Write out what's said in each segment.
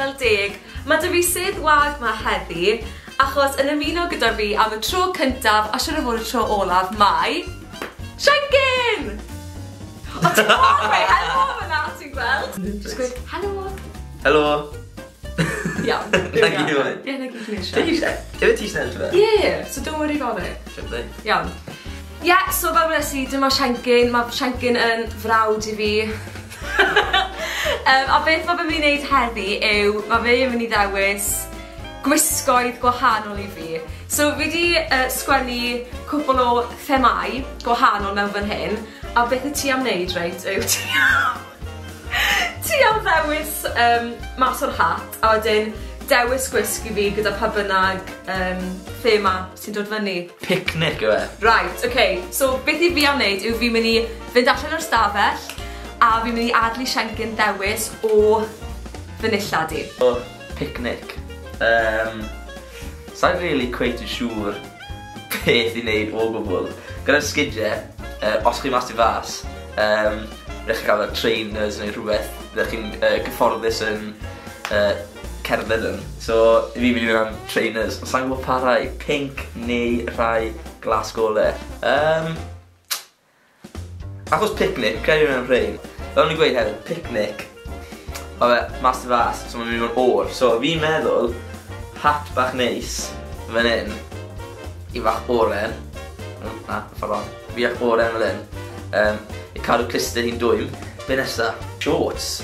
Label Deg. Mae dy fi sydd wag ma heddi, achos yn ymuno gyda fi am y tro cyntaf, a siwr o fod y tro olaf, mae... Siancyn! O, ti'n gwybod, helo fyna, ti'n gweld? Just gweud, helo. Helo. Iawn. Na gyd yw e? Ie, na gyd yw e. Yw e ti snell fe? Ie, so don't worry about it. Iawn. Ie, so fel wnes i, dyma Siancyn, mae Siancyn yn frawd i fi. A beth mae fe'n mynd i wneud heddi yw, mae fe yn mynd i ddewis gwisgoedd gwahanol i fi. So fi wedi sgwennu cwbl o themau gwahanol mewn fan hyn, a beth y ti am wneud, reit, yw ti am ddewis mas o'r hat, a wedyn dewis gwisg i fi gyda pa bynnag thema sy'n dod fyny. Picnic yw e? Right, okay. So beth i fi am wneud yw fi'n mynd i fynd allan o'r stafell, a fi'n mynd i adlu Siancyn dewis o fy nillad i. O, picnic. Sa'n really cweit yn siŵr beth i wneud o gwbl. Gyda'r sgidiau, os chi mas i fas, rydych chi'n cael trainers neu rhywbeth, rydych chi'n gyfforddus yn cerdded yn. So, fi mynd i fynd am trainers. Sa'n gwybod pa rai, pink neu rai glas golau. Achos picnic, cael ei fynd am rhain. Fel o'n i'n gweud hefyd, picnic, o fe, mas i fas, so mae'n mynd mewn o'r. So, fi'n meddwl, hat bach neis, fan hyn, i fach oren. Na, ffordd on. Fi ach oren fan hyn. I cadw cluster hi'n dwym. Be nesa? Shorts.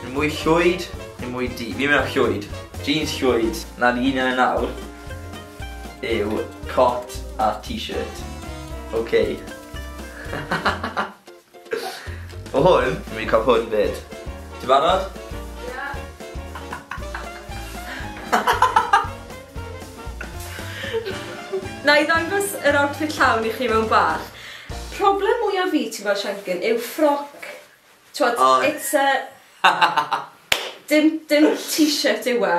Yn mwy llwyd, yn mwy di. Fi'n mynd am llwyd. Jeans llwyd. Na'r un yn nawr yw cot a t-shirt. OK. O hwn, fi'n mynd i cael hwn fyd. Ti'n barod? Ie. Na i ddangos yr outfit llawn i chi mewn bach. Problem mwyaf fi, ti'n gweld Siancyn, yw ffroc. It's a... Dim t-shirt yw e.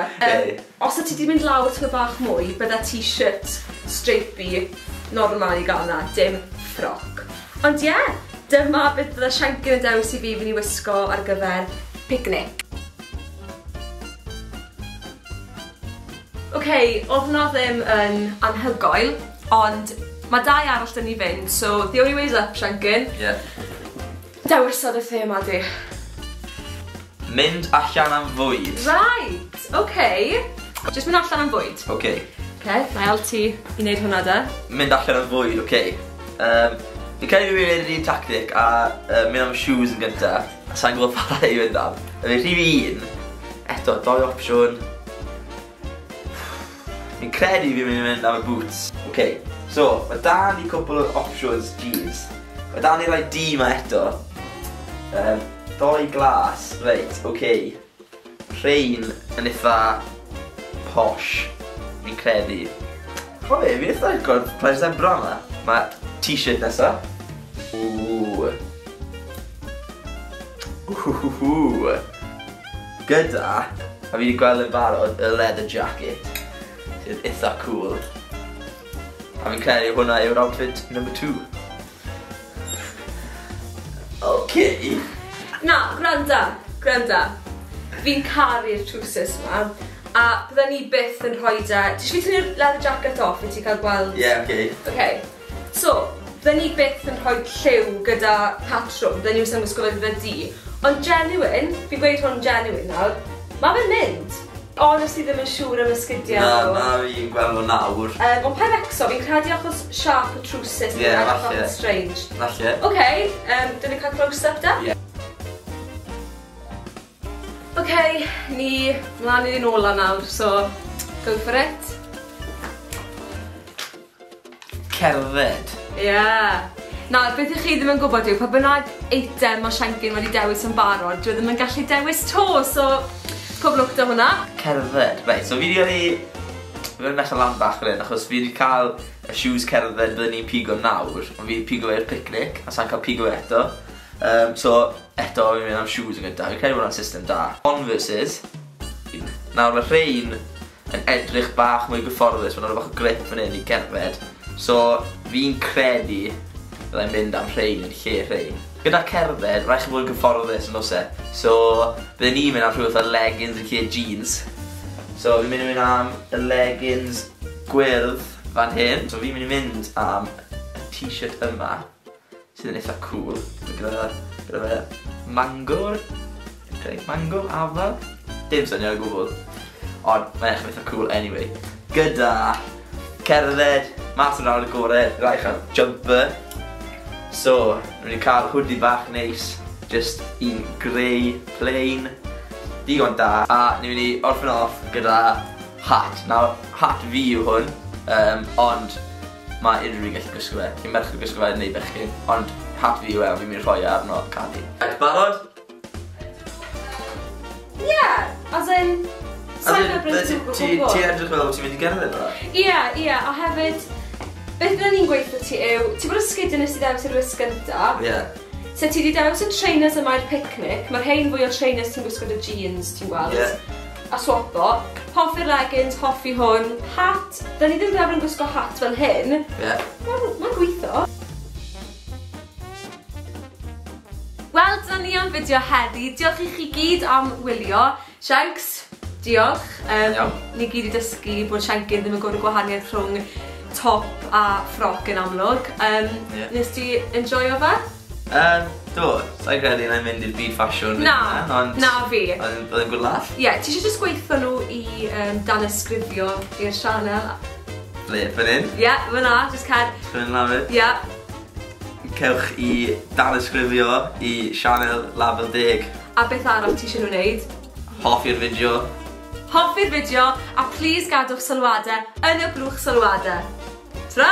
Os o ti di mynd lawr tyma bach mwy, bydda t-shirt straight-y normal i gael na, dim ffroc. Ond ie, dyma beth bydda Siancyn yn dewis i fi fynd i wisgo ar gyfer picnic. OK, oedd hwnna ddim yn anhygoel, ond mae dau arall dyn ni fynd, so the only way's up, Siancyn. Ie. Dewisod y thema di. Mynd allan am fwyd. Right, OK. Just mynd allan am fwyd. OK. OK, na i ti i wneud hwnna da. Mynd allan am fwyd, OK. Fi'n cael ei wneud un tactic a mynd am shoes yn gyntaf. Sa'n gwybod pa rai i fynd am. Fe rhif un, eto, 2 opsiwn. Fi'n credu fi'n mynd am y boots. OK, so, mae da ni cwbl o options jeans. Mae da ni rai D ma eto. 2 glas, reit, OK. Rhain yn eitha posh, fi'n credu. O fe, fi'n eitha agor plaes ebro yma. Mae t-shirt nesa. Ww. Gyda, a fi wedi gweld yn barod y leather jacket. Sydd eitha cool. A fi'n credu hwnna yw'r outfit number 2. OK. Na, gwranda. Fi'n caru'r trowsus yma, a bydden ni byth yn rhoi da... Ti'n fi tynnu'r leather jacket off i ti cael gweld? Ie, OK. OK. So, bydden ni byth yn rhoi lliw gyda patrwm, bydden ni wrth yn gwisgo gyda di. Ond genuine, fi'n gweud hwn genuine nawr, mae fe'n mynd. Honestly ddim yn siŵr am y sgidiau. Na, fi'n gweld nhw nawr. Ond pa fecso, fi'n credu achos sharp y trowsus. Ie, falle. Strange. Falle. OK, dyn ni'n cael close-up da? Ie. OK, ni mlaen i'n ola nawr, so go for it. Cerdded. Ie. Na, beth i chi ddim yn gwybod yw, pa bynnag eitem o Siancyn wedi dewis yn barod, dwi ddim yn gallu dewis to, so coblwch da hwnna. Cerdded. Reit, so fi wedi Fi'n nes lan bach fan hyn, achos fi wedi cael y shoes cerdded byddwn ni'n pigo nawr, ond fi wedi pigo i'r picnic, a sa'n cael pigo eto. So, eto fi'n mynd am shoes yn gyda, fi'n credu bod hwnna'n system da. On versus, nawr mae rhain yn edrych bach mwy gyfforddus, mae'n rhywbeth o grip fan hyn i cerdded. So, fi'n credu byddai'n mynd am rhain yn lle rhain. gyda cerdded, rhaid chi fod yn gyfforddus yn oes e. So, byddwn ni'n mynd am rhywbeth o leggings yn lle jeans. So, fi'n mynd am y leggings gwyrdd fan hyn. So, fi'n mynd i mynd am y t-shirt yma, sydd yn eitha cool. Gyda fe mango, afal. Dim syniad o gwbl. Ond, mae'n eich eitha cool anyway. Gyda cerdded, mas yn rawr y gorau, rhaid chael jumper. So, rwy'n i cael hoodie bach neis, just un grey, plain, digon da. A ni'n mynd i orffen off gyda hat. Nawr, hat fi yw hwn, ond mae unrhyw un gallu gwisgo fe. Chi'n merch gwisgo fe neu bechgyn, ond hat fi yw e, fi'n mynd i rhoi arno Cadi. Barod? Ie, as in... Ti edrych fel bod ti'n mynd i gerdded o? Ie, a hefyd, beth byddwn ni'n gweithio ti yw, ti bod ysgydyn nes ti dewis i'r wisg gynta. Ie. So ti di dewis y trainers yma i'r picnic, mae'r hein fwy o trainers ti'n gwisgo dy jeans, ti'n gweld. Ie. A swapo, hoffi'r leggings, hoffi hwn, hat, da ni ddim fel yn gwisgo hat fel hyn. Ie. Mae'n gweithio. Wel, da ni am fideo heddi. Diolch i chi gyd am wylio. Shanks, diolch. Ni gyd i dysgu bod Shankin ddim yn gwrdd gwahaniaeth rhwng top a ffroc yn amlwg. Nes ti enjoyo fe? Do, sa'i credu na'n mynd i'r byd ffasiwn. Na fi. Oedd yn good laugh? Ie, ti eisiau jyst gweithio nhw i danysgrifio i'r sianel? Le, fan hyn? Ie, fyna, jyst cer. Fan hyn lafyd? Ie. Cewch i danysgrifio i sianel Label Deg. A beth arall ti eisiau nhw wneud? Hoffi'r fideo. Hoffi'r fideo, a please gadwch sylwadau yn y blwch sylwadau. Tra!